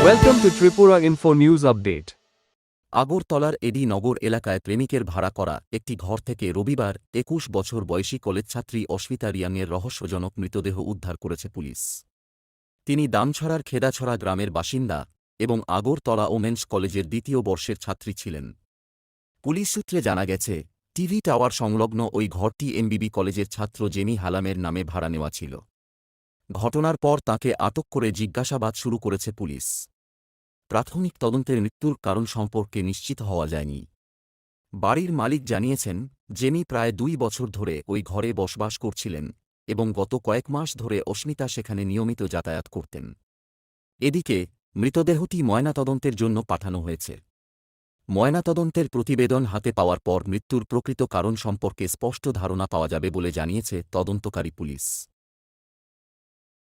Welcome to Tripura Info News Update. আগরতলার এডি নগর এলাকায় প্রেমিকের ভাড়া করা একটি ঘর থেকে রবিবার ২১ বছর বয়সী কলেজছাত্রী অস্মিতা রিয়াংয়ের রহস্যজনক মৃতদেহ উদ্ধার করেছে পুলিশ। তিনি দামছড়ার খেদাছড়া গ্রামের বাসিন্দা এবং আগরতলা ওমেন্স কলেজের দ্বিতীয় বর্ষের ছাত্রী ছিলেন। পুলিশ সূত্রে জানা গেছে, টিভি টাওয়ার সংলগ্ন ওই ঘরটি এমবিবি কলেজের ছাত্র জেমি হালামের নামে ভাড়া নেওয়া ছিল। ঘটনার পর তাঁকে আটক করে জিজ্ঞাসাবাদ শুরু করেছে পুলিশ। প্রাথমিক তদন্তের মৃত্যুর কারণ সম্পর্কে নিশ্চিত হওয়া যায়নি। বাড়ির মালিক জানিয়েছেন, জেমি প্রায় ২ বছর ধরে ওই ঘরে বসবাস করছিলেন এবং গত কয়েক মাস ধরে অস্মিতা সেখানে নিয়মিত যাতায়াত করতেন। এদিকে মৃতদেহটি ময়নাতদন্তের জন্য পাঠানো হয়েছে। ময়নাতদন্তের প্রতিবেদন হাতে পাওয়ার পর মৃত্যুর প্রকৃত কারণ সম্পর্কে স্পষ্ট ধারণা পাওয়া যাবে বলে জানিয়েছে তদন্তকারী পুলিশ।